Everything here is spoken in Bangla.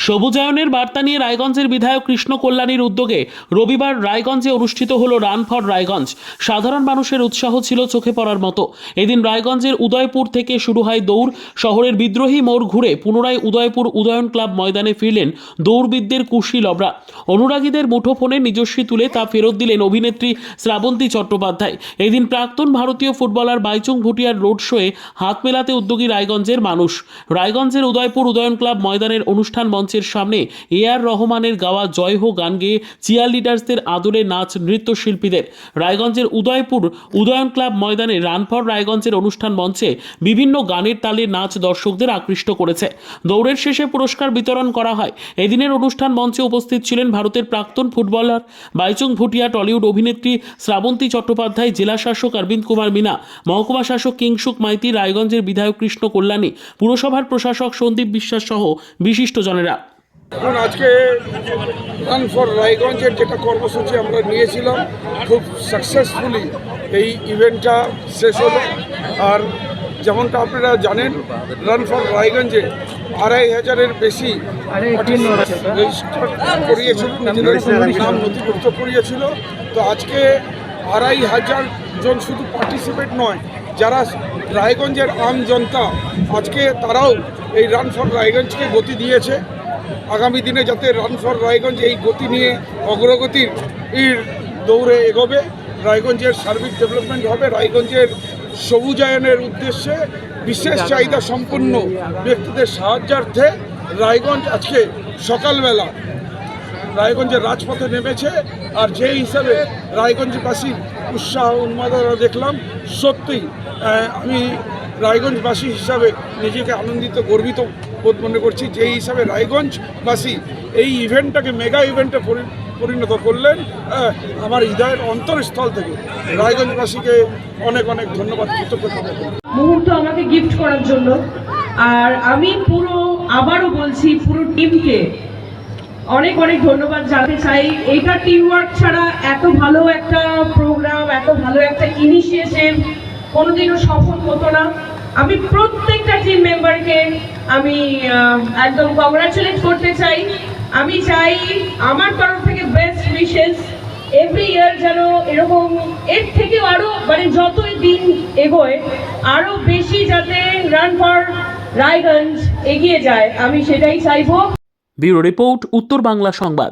সবুজায়নের বার্তা নিয়ে রায়গঞ্জের বিধায়ক কৃষ্ণ কল্যাণীর উদ্যোগে রবিবার রায়গঞ্জে অনুষ্ঠিত হলো রান ফর রায়গঞ্জ। সাধারণ মানুষের উৎসাহ ছিল চোখে পড়ার মতো। এদিন রায়গঞ্জের উদয়পুর থেকে শুরু হয় দৌড়। শহরের বিদ্রোহী মোড় ঘুরে পুনরায় উদয়পুর উদয়ন ক্লাব ময়দানে ফিরলেন দৌড়বিদদের কুশী লবরা। অনুরাগীদের মুঠোফোনে নিজস্বী তুলে তা ফেরত দিলেন অভিনেত্রী শ্রাবন্তী চট্টোপাধ্যায়। এদিন প্রাক্তন ভারতীয় ফুটবলার বাইচুং ভুটিয়ার রোড শোয়ে হাত মেলাতে উদ্যোগী রায়গঞ্জের মানুষ। রায়গঞ্জের উদয়পুর উদয়ন ক্লাব ময়দানের অনুষ্ঠান মঞ্চের সামনে এআর রহমানের গাওয়া জয় হো গান গেয়ে চিয়ার লিডার্সদের আদলে নাচ নৃত্যশিল্পীদের। রায়গঞ্জের উদয়পুর উদয়ন ক্লাব ময়দানে রান ফর রায়গঞ্জের অনুষ্ঠান মঞ্চে বিভিন্ন গানের তালে নাচ দর্শকদের আকৃষ্ট করেছে। দৌড়ের শেষে পুরস্কার বিতরণ করা হয়। এদিনের অনুষ্ঠান মঞ্চে উপস্থিত ছিলেন ভারতের প্রাক্তন ফুটবলার বাইচুং ভুটিয়া, টলিউড অভিনেত্রী শ্রাবন্তী চট্টোপাধ্যায়, জেলা শাসক অরবিন্দ কুমার মিনা, মহকুমা শাসক কিংসুক মাইতি, রায়গঞ্জের বিধায়ক কৃষ্ণ কল্যাণী, পুরসভার প্রশাসক সন্দীপ বিশ্বাস সহ বিশিষ্টজনেরা। এখন আজকে রান ফর রায়গঞ্জের যেটা কর্মসূচি আমরা নিয়েছিলাম, খুব সাকসেসফুলি এই ইভেন্টটা শেষ হলো। আর যেমনটা আপনারা জানেন, রান ফর রায়গঞ্জে ২,৫০০-এর বেশি রেজিস্টার করিয়েছিল, নিজেদের নাম নথিভুক্ত করিয়েছিল। তো আজকে ২,৫০০ জন শুধু পার্টিসিপেট নয়, যারা রায়গঞ্জের আম জনতা আজকে তারাও এই রান ফর রায়গঞ্জকে গতি দিয়েছে। আগামী দিনে যাতে রান ফর রায়গঞ্জ এই গতি নিয়ে অগ্রগতির দৌড়ে এগোবে, রায়গঞ্জের সার্বিক ডেভেলপমেন্ট হবে, রায়গঞ্জের সবুজায়নের উদ্দেশ্যে বিশেষ চাহিদা সম্পন্ন ব্যক্তিদের সাহায্যার্থে রায়গঞ্জ আজকে সকালবেলা রায়গঞ্জের রাজপথে নেমেছে। আর যে হিসাবে রায়গঞ্জবাসীর উৎসাহ উন্মাদনা দেখলাম, সত্যিই আমি রায়গঞ্জবাসী হিসাবে নিজেকে আনন্দিত, গর্বিত বোধ মনে করছি। যেই হিসাবে রায়গঞ্জবাসী এই ইভেন্টটাকে মেগা ইভেন্টে পরিণত করলেন, আমার হৃদয়ের অন্তরস্থল থেকে রায়গঞ্জবাসীকে অনেক অনেক ধন্যবাদ, কৃতজ্ঞতা মুহূর্ত আমাকে গিফট করার জন্য। আর আমি আবারও বলছি, পুরো টিমকে অনেক অনেক ধন্যবাদ জানাতে চাই। এইটা টিম ওয়ার্ক ছাড়া এত ভালো একটা প্রোগ্রাম, এত ভালো একটা ইনিশিয়েটিভ কোনোদিনও সফল হতো না। আমি প্রত্যেকটা টিম মেম্বারকে আমি একদম কংগ্রাচুলেট করতে চাই। আমি চাই আমার তরফ থেকে বেস্ট উইশেস এভরি ইয়ার, যেন এরকম এর থেকেও আরও যতই দিন এগোয় আরও বেশি যাতে রান ফর রায়গঞ্জ এগিয়ে যায়, আমি সেটাই চাইবো। ব্যুরো রিপোর্ট, উত্তর বাংলা সংবাদ।